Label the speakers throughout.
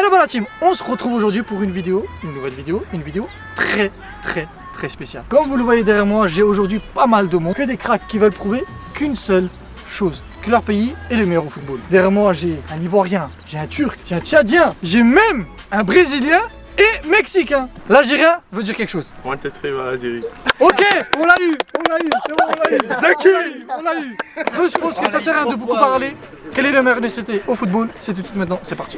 Speaker 1: Hello la team, on se retrouve aujourd'hui pour une nouvelle vidéo très spéciale. Comme vous le voyez derrière moi, j'ai aujourd'hui pas mal de monde, que des cracks qui veulent prouver qu'une seule chose, que leur pays est le meilleur au football. Derrière moi, j'ai un Ivoirien, j'ai un Turc, j'ai un Tchadien, j'ai même un Brésilien et Mexicain. L'Algérien veut dire quelque chose.
Speaker 2: On t'es très mal Algérie.
Speaker 1: Ok, on l'a eu, c'est bon, on l'a eu. Donc je pense que ça sert à rien de beaucoup parler. Quel est le meilleur nécessité au football? C'est tout de suite maintenant, c'est parti.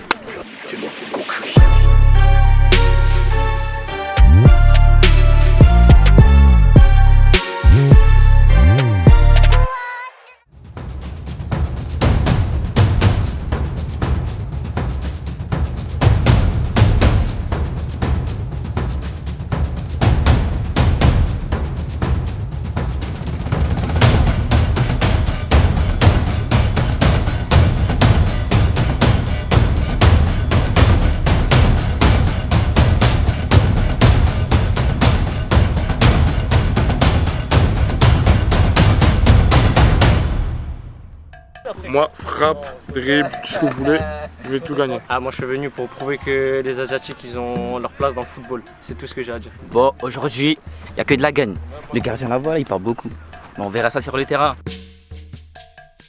Speaker 2: Moi, frappe, dribble, tout ce que vous voulez, je vais tout gagner.
Speaker 3: Ah, moi je suis venu pour prouver que les Asiatiques ils ont leur place dans le football. C'est tout ce que j'ai à dire.
Speaker 4: Bon, aujourd'hui, il n'y a que de la gagne. Le gardien là-bas, il parle beaucoup. Bon, on verra ça sur le terrain.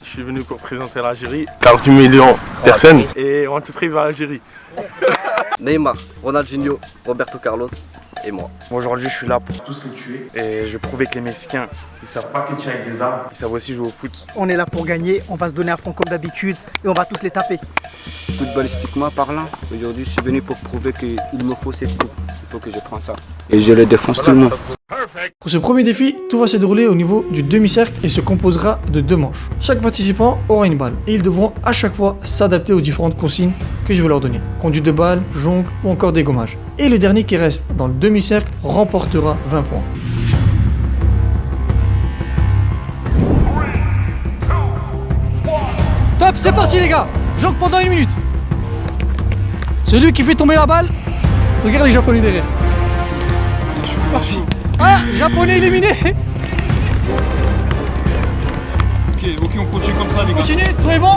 Speaker 2: Je suis venu pour présenter l'Algérie, 48 millions de personnes et on te vers l'Algérie.
Speaker 5: Neymar, Ronaldinho, Roberto Carlos et moi.
Speaker 6: Aujourd'hui, je suis là pour tous les tuer et je vais prouver que les Mexicains, ils savent pas que tirer avec des armes, ils savent aussi jouer au foot.
Speaker 7: On est là pour gagner, on va se donner à fond comme d'habitude et on va tous les taper.
Speaker 8: Footballistiquement parlant, aujourd'hui, je suis venu pour prouver qu'il me faut cette coupe. Il faut que je prenne ça. Et je le défonce tout le monde.
Speaker 1: Pour ce premier défi, tout va se dérouler au niveau du demi-cercle et se composera de 2 manches. Chaque participant aura une balle et ils devront à chaque fois s'adapter aux différentes consignes que je vais leur donner. Conduite de balle, jongle ou encore dégommage. Et le dernier qui reste dans le demi-cercle remportera 20 points. Top, c'est parti les gars. Jongle pendant 1 minute. Celui qui fait tomber la balle, regarde les Japonais derrière. Ah, Japonais éliminé.
Speaker 6: Ok, on continue comme ça les gars.
Speaker 1: Continue, tout est bon.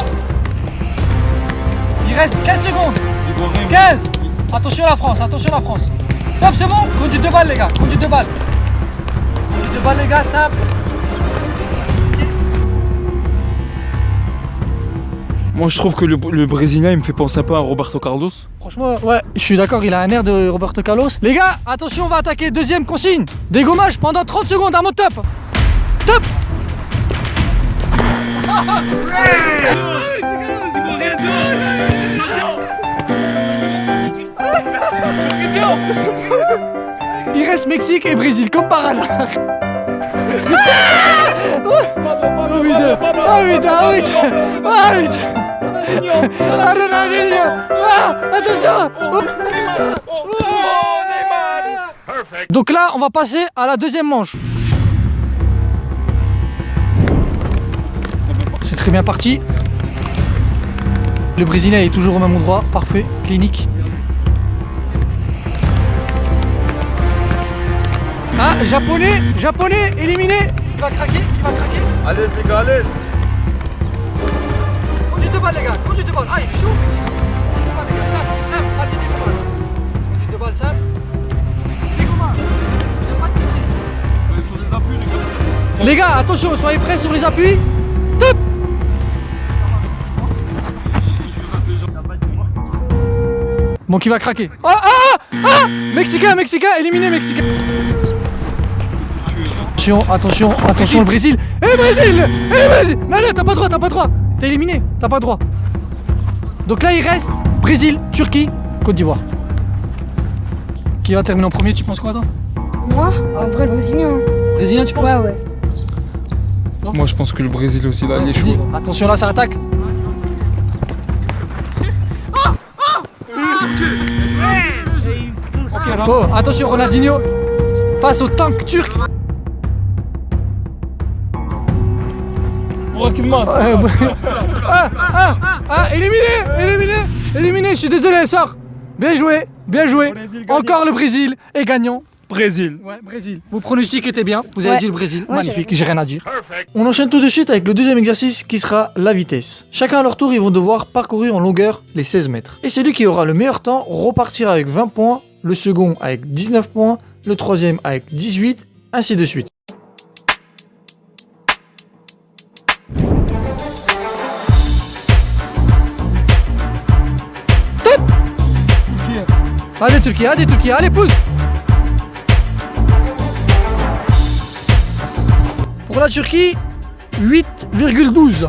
Speaker 1: Il reste 15 secondes. 15. Attention à la France, Top, c'est bon. Conduite de balle les gars, conduite de balle les gars, simple.
Speaker 6: Moi je trouve que le Brésilien il me fait penser un peu à Roberto Carlos.
Speaker 1: Franchement, ouais, je suis d'accord, il a un air de Roberto Carlos. Les gars, attention, on va attaquer. Deuxième consigne. Dégommage pendant 30 secondes à mode top. Top. Il reste Mexique et Brésil, comme par hasard. Attention. Donc là, on va passer à la deuxième manche. C'est très bien parti. Le Brésilien est toujours au même endroit, parfait, clinique. Ah, japonais éliminé. Il va craquer.
Speaker 2: Allez les gars, allez.
Speaker 1: Conduite de balle les gars, conduite de balle. Ah, il est chaud, Mexique. Conduite de balle les gars, simple, pas de dégommage. Conduite de balle simple. Dégommage. Pas de critique. Les gars, attention, soyez prêts sur les appuis. Top. Bon, qui va craquer. Mexicain, éliminé Mexicain. Attention le Brésil. Brésil. Non, t'as pas droit. T'es éliminé, t'as pas droit. Donc là, il reste Brésil, Turquie, Côte d'Ivoire. Qui va terminer en premier, tu penses quoi, toi?
Speaker 9: Moi, en vrai, le Brésilien.
Speaker 1: Brésilien, tu penses?
Speaker 9: Ouais.
Speaker 6: Moi je pense que le Brésil aussi là, il est chaud.
Speaker 1: Attention, là, ça attaque. Oh, attention, Ronaldinho face au tank turc. Éliminé, je suis désolé, sort. Bien joué. Encore le Brésil est gagnant
Speaker 6: Brésil.
Speaker 1: Ouais, Brésil. Vos pronostics étaient bien. Vous avez
Speaker 9: Ouais.
Speaker 1: dit le Brésil.
Speaker 9: Ouais,
Speaker 1: Magnifique, j'ai rien à dire. On enchaîne tout de suite avec le deuxième exercice qui sera la vitesse. Chacun à leur tour, ils vont devoir parcourir en longueur les 16 mètres. Et celui qui aura le meilleur temps repartira avec 20 points, le second avec 19 points, le troisième avec 18, ainsi de suite. Top! Allez Turquie, allez pousse! Pour la Turquie, 8,12.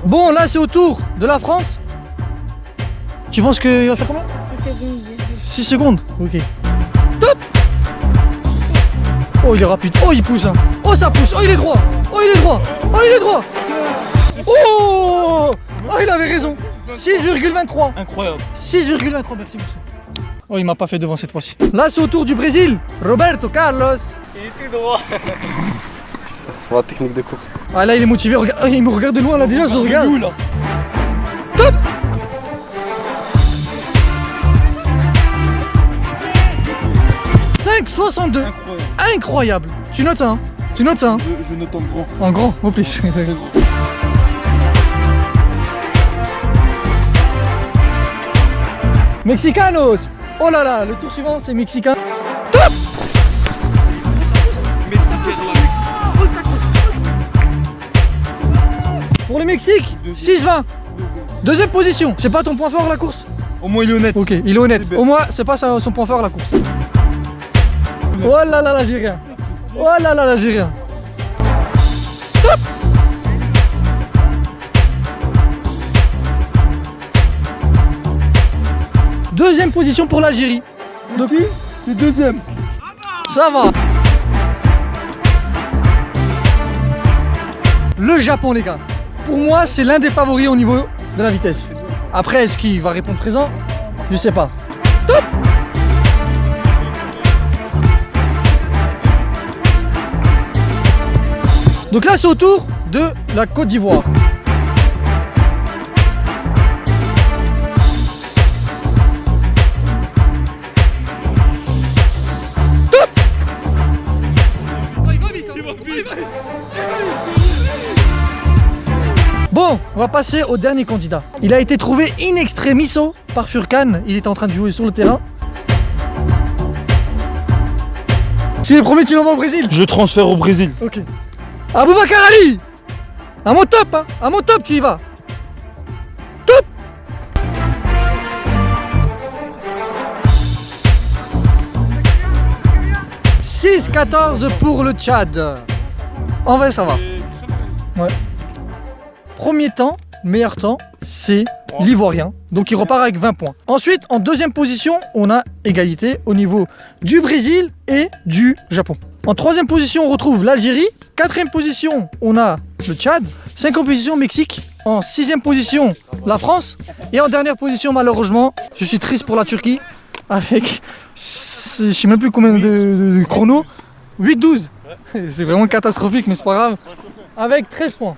Speaker 1: Bon, là c'est au tour de la France. Tu penses qu'il va faire combien?
Speaker 9: 6 secondes.
Speaker 1: 6 secondes. Ok. Top! Oh, il est rapide. Oh, il pousse. Hein. Oh, ça pousse. Oh, il est droit. Oh, il est droit. Oh, il est droit. Oh! Oh, il avait raison. 6,23.
Speaker 6: Incroyable.
Speaker 1: 6,23, merci. Oh, il m'a pas fait devant cette fois-ci. Là, c'est au tour du Brésil. Roberto Carlos.
Speaker 5: C'est ma technique de course.
Speaker 1: Ah, là, il est motivé. Regarde. Oh, il me regarde de loin, là, déjà, je regarde.
Speaker 6: Là.
Speaker 1: Top! « 5,62 » Incroyable. Tu notes ça, hein? Tu notes ça, hein?
Speaker 6: Je note en grand.
Speaker 1: En grand, au plus. Mexicanos. Oh là là, le tour suivant, c'est mexicain. Top! Pour le Mexique, 6,20. Deuxième position. C'est pas ton point fort la course?
Speaker 6: Au moins il est honnête.
Speaker 1: Ok, il est honnête. Au moins, c'est pas son point fort la course. Oh là là là, j'ai rien. Oh là là là, j'ai rien. Top! Deuxième position pour l'Algérie.
Speaker 6: De qui? Le deuxième.
Speaker 1: Ça va. Le Japon, les gars. Pour moi, c'est l'un des favoris au niveau de la vitesse. Après, est-ce qu'il va répondre présent? Je sais pas. Top! Donc là, c'est au tour de la Côte d'Ivoire. Top! Bon, on va passer au dernier candidat. Il a été trouvé in extremiso par Furkan. Il est en train de jouer sur le terrain. Si les premiers, tu l'envoies au Brésil.
Speaker 6: Je transfère au Brésil.
Speaker 1: Ok. Aboubacar Ali! À mon top, hein! À mon top, tu y vas! Top! « 6,14 pour le Tchad. En vrai, ça va. Ouais. Premier temps, meilleur temps, c'est l'Ivoirien. Donc il repart avec 20 points. Ensuite, en deuxième position, on a égalité au niveau du Brésil et du Japon. En troisième position, on retrouve l'Algérie. Quatrième position, on a le Tchad. Cinquième position, Mexique. En sixième position, la France. Et en dernière position, malheureusement, je suis triste pour la Turquie. Avec, je sais même plus combien de chrono. 8-12. C'est vraiment catastrophique, mais c'est pas grave. Avec 13 points.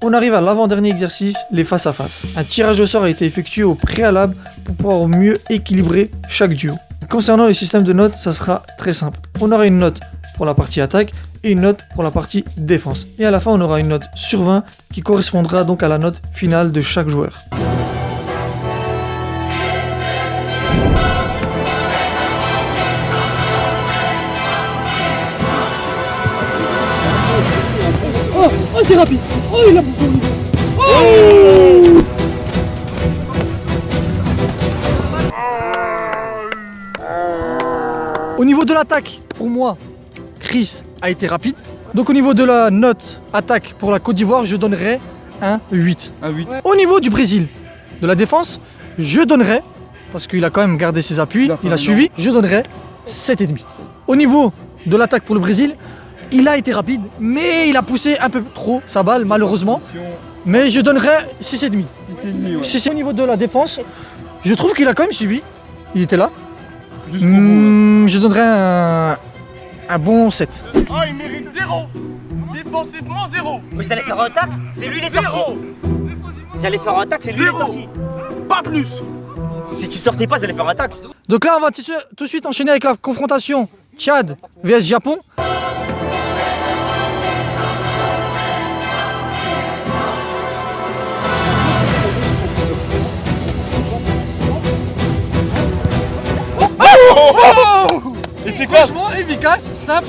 Speaker 1: On arrive à l'avant-dernier exercice, les face-à-face. Un tirage au sort a été effectué au préalable pour pouvoir au mieux équilibrer chaque duo. Concernant le système de notes, ça sera très simple. On aura une note pour la partie attaque et une note pour la partie défense. Et à la fin, on aura une note sur 20 qui correspondra donc à la note finale de chaque joueur. Oh, c'est rapide. Oh, il a bouffé. Oh! Au niveau de l'attaque, pour moi, Chris a été rapide. Donc au niveau de la note attaque pour la Côte d'Ivoire, je donnerais un 8.
Speaker 6: Un 8.
Speaker 1: Au niveau du Brésil, de la défense, je donnerais, parce qu'il a quand même gardé ses appuis, il a suivi, je donnerais 7,5. Au niveau de l'attaque pour le Brésil, il a été rapide, mais il a poussé un peu trop sa balle, malheureusement. Mais je donnerais 6,5.
Speaker 6: 6,5, ouais.
Speaker 1: Si c'est au niveau de la défense, je trouve qu'il a quand même suivi. Il était là.
Speaker 6: Jusqu'au bout.
Speaker 1: Je donnerais un bon 7.
Speaker 2: Ah, il mérite 0. Défensivement 0.
Speaker 4: Mais j'allais faire un tacle, c'est lui les sorti. J'allais faire un tacle, c'est lui les sorti.
Speaker 2: Pas plus.
Speaker 4: Si tu sortais pas, j'allais faire attaque.
Speaker 1: Donc là, on va tout de suite enchaîner avec la confrontation Tchad vs Japon. Efficace. Franchement efficace, simple.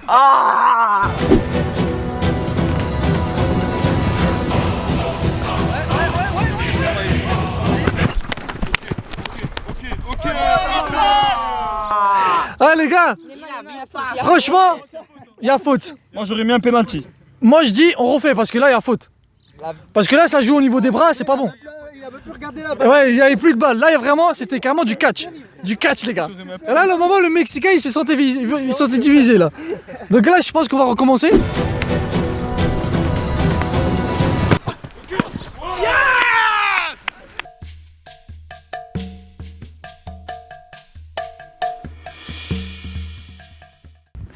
Speaker 1: Ah! Ah les gars, franchement, il y a faute.
Speaker 5: Moi j'aurais mis un penalty.
Speaker 1: Moi je dis on refait parce que là il y a faute. Parce que là ça joue au niveau des bras, c'est pas bon. Ouais, il n'y avait plus de balles. Là vraiment c'était carrément du catch. Du catch les gars. Et là le moment le Mexicain il s'est senti divisé là. Donc là je pense qu'on va recommencer.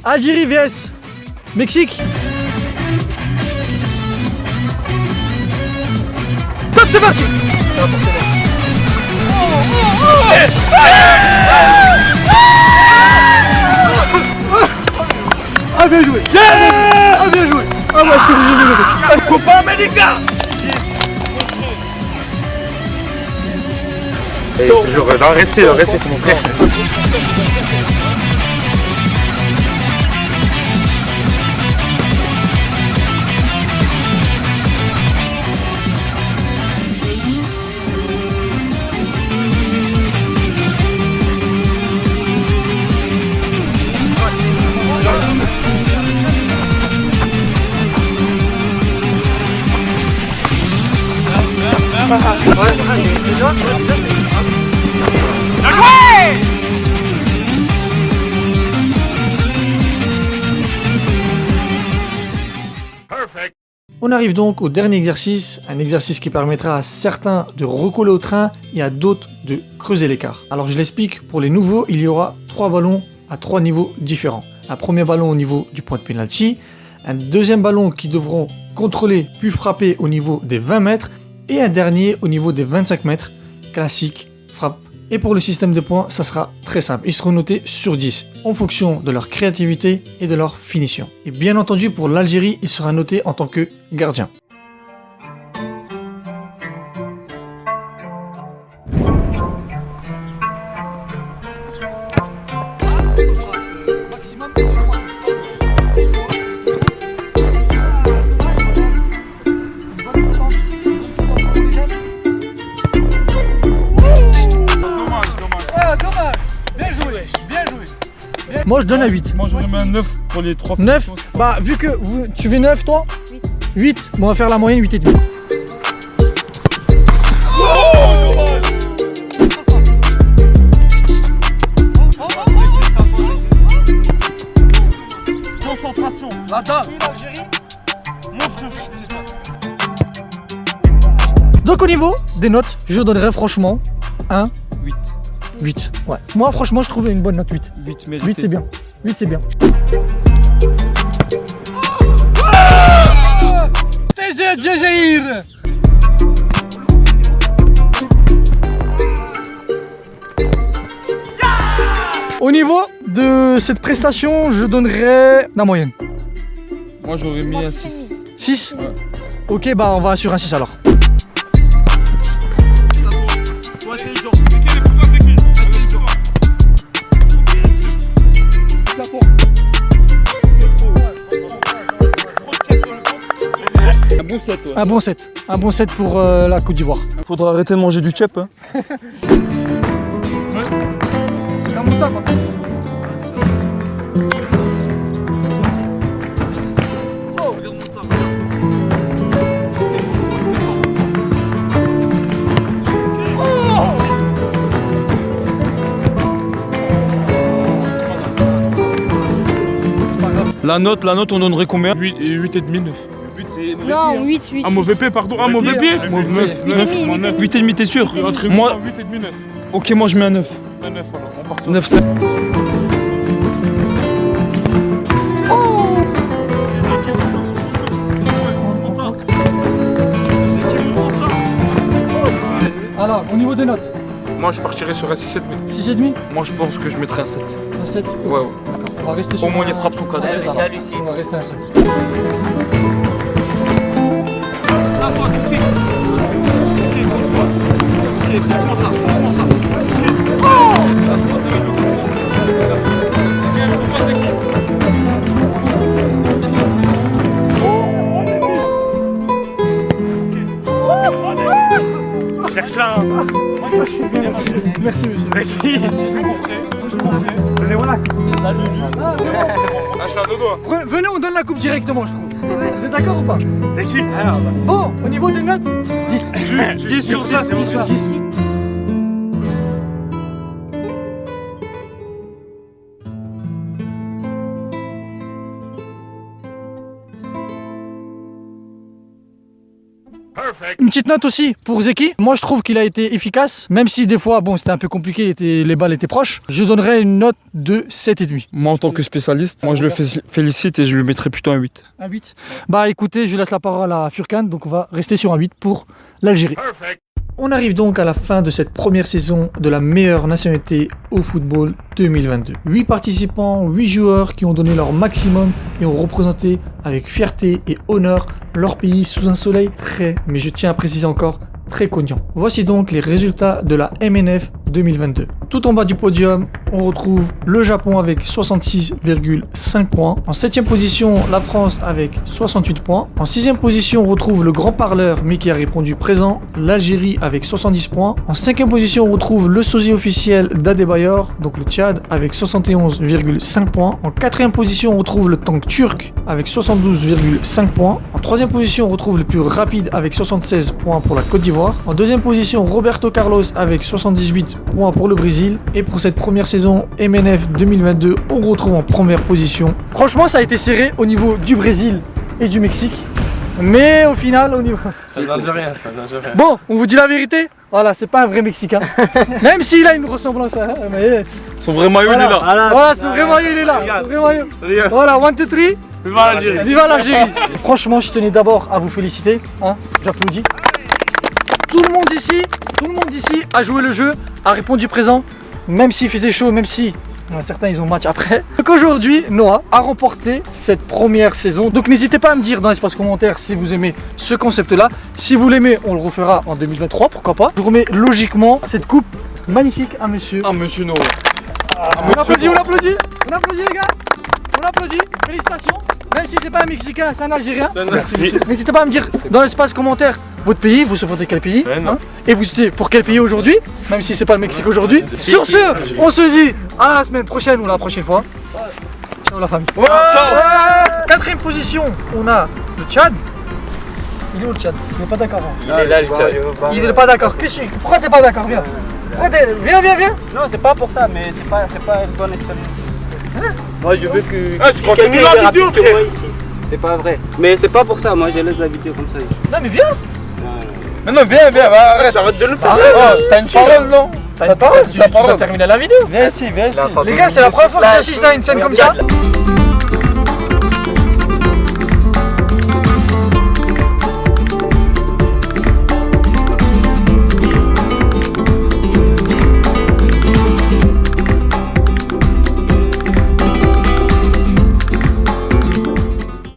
Speaker 1: Algérie vs Mexique. Top, c'est parti. Ah bien joué. Ah bien joué. Ah moi je suis obligé.
Speaker 5: Copa América.
Speaker 2: Et toujours dans le respect, c'est mon frère.
Speaker 1: On arrive donc au dernier exercice, un exercice qui permettra à certains de recoller au train et à d'autres de creuser l'écart. Alors je l'explique, pour les nouveaux, il y aura 3 ballons à 3 niveaux différents. Un premier ballon au niveau du point de penalty, un deuxième ballon qui devront contrôler puis frapper au niveau des 20 mètres et un dernier au niveau des 25 mètres, classique, frappe. Et pour le système de points, ça sera très simple. Ils seront notés sur 10 en fonction de leur créativité et de leur finition. Et bien entendu, pour l'Algérie, il sera noté en tant que gardien. Moi je donne à 8.
Speaker 5: Moi j'aurais mis un 9 pour les 3
Speaker 1: 9 fois. Bah vu que tu fais 9 toi 8. Bon on va faire la moyenne 8,5.
Speaker 5: Concentration, la dame.
Speaker 1: Donc au niveau des notes, je donnerais franchement un 8. Ouais. Moi franchement je trouvais une bonne note 8. 8 c'est bien. 8 c'est bien. Au niveau de cette prestation, je donnerais la moyenne.
Speaker 5: Moi j'aurais mis un 6.
Speaker 1: 6
Speaker 5: Ouais.
Speaker 1: Ok bah on va sur un 6 alors.
Speaker 5: Bon 7, ouais.
Speaker 1: Un bon 7. Un bon 7 pour la Côte d'Ivoire.
Speaker 5: Faudra arrêter de manger du tchèp. Hein. La note, on donnerait combien? 8,5, 9.
Speaker 9: Non, 8.
Speaker 5: Un mauvais P, pardon. Un mauvais P 8,5, t'es sûr? Moi, 8,5, 9. Ok, moi je mets un 9. Un 9 alors, on part sur 9, 7.
Speaker 1: Alors, au niveau des notes,
Speaker 5: Moi, je partirais sur un 6,5.
Speaker 1: 6,5?
Speaker 5: Moi, je pense que je mettrais un 7.
Speaker 1: Un 7?
Speaker 5: Ouais, ouais.
Speaker 1: D'accord, on va rester sur
Speaker 5: Au moins,
Speaker 1: un-
Speaker 5: les frappes sont
Speaker 1: un
Speaker 5: cadrées.
Speaker 1: 7, alors.
Speaker 4: hallucine.
Speaker 1: On va rester un 7.
Speaker 2: Cherche-la.
Speaker 1: Merci monsieur. Venez, on donne la coupe directement, je trouve. Vous êtes d'accord ou pas?
Speaker 2: C'est qui?
Speaker 1: Bon, au niveau des notes, 10.
Speaker 2: 10 sur 10.
Speaker 1: 10 sur 10. Une petite note aussi pour Zeki. Moi je trouve qu'il a été efficace, même si des fois bon c'était un peu compliqué, les balles étaient proches. Je donnerais une note de 7,5.
Speaker 5: Moi, en tant que spécialiste, moi, je le félicite et je lui mettrais plutôt un 8.
Speaker 1: Un 8. Bah écoutez, je laisse la parole à Furkan, donc on va rester sur un 8 pour l'Algérie. On arrive donc à la fin de cette première saison de la meilleure nationalité au football 2022. 8 participants, 8 joueurs qui ont donné leur maximum et ont représenté avec fierté et honneur leur pays sous un soleil très, mais je tiens à préciser encore, très cognant. Voici donc les résultats de la MNF 2022. Tout en bas du podium, on retrouve le Japon avec 66,5 points. En 7ème position, la France avec 68 points. En 6ème position, on retrouve le grand parleur, mais qui a répondu présent, l'Algérie avec 70 points. En 5ème position, on retrouve le sosie officiel d'Adebayor, donc le Tchad, avec 71,5 points. En 4ème position, on retrouve le tank turc avec 72,5 points. En 3ème position, on retrouve le plus rapide avec 76 points pour la Côte d'Ivoire. En 2ème position, Roberto Carlos avec 78 points pour le Brésil. Et pour cette première saison MNF 2022, on retrouve en première position. Franchement, ça a été serré au niveau du Brésil et du Mexique. Mais au final, au niveau...
Speaker 2: C'est un Algérien, c'est un Algérien.
Speaker 1: Bon, on vous dit la vérité. Voilà, c'est pas un vrai Mexicain. Même s'il a une ressemblance, hein, mais...
Speaker 5: Son vrai maillot, il est là.
Speaker 1: Voilà, son vrai maillot, il est là. Son vrai maillot.
Speaker 2: Regarde.
Speaker 1: Voilà, 1, 2, 3.
Speaker 2: Viva l'Algérie.
Speaker 1: Viva l'Algérie. Franchement, je tenais d'abord à vous féliciter. Hein, j'applaudis. Tout le monde ici a joué le jeu, a répondu présent, même s'il faisait chaud, même si certains ils ont match après. Donc aujourd'hui, Noah a remporté cette première saison. Donc n'hésitez pas à me dire dans l'espace commentaire si vous aimez ce concept-là. Si vous l'aimez, on le refera en 2023, pourquoi pas. Je remets logiquement cette coupe magnifique à monsieur.
Speaker 5: Ah, monsieur Noah.
Speaker 1: On applaudit, on applaudit, on applaudit les gars. On applaudit, félicitations. Même si c'est pas un Mexicain, c'est un Algérien.
Speaker 2: Merci.
Speaker 1: N'hésitez pas à me dire dans l'espace commentaire votre pays, vous supportez quel pays hein, et vous dites pour quel pays aujourd'hui, même si c'est pas le Mexique aujourd'hui. Sur ce, on se dit à la semaine prochaine ou la prochaine fois. Ciao la famille. Ciao. 4ème position, on a le Tchad. Il est où le Tchad? Il est pas d'accord.
Speaker 3: Il est là, le Tchad.
Speaker 1: Il est pas d'accord. Pourquoi t'es pas d'accord? Viens. Viens.
Speaker 3: Non, c'est pas pour ça, mais c'est pas une bonne expérience. Moi, je veux que.
Speaker 2: Ah, tu continues la vidéo, frère.
Speaker 3: Ici. C'est pas vrai. Mais c'est pas pour ça, moi je laisse la vidéo comme ça.
Speaker 1: Non mais viens.
Speaker 5: Non, viens, arrête.
Speaker 2: Arrête de le faire.
Speaker 5: T'as une parole, non?
Speaker 1: T'as une parole, tu vas terminer la vidéo.
Speaker 5: Viens ici.
Speaker 1: Les gars, c'est la première fois que j'assiste à une scène comme ça.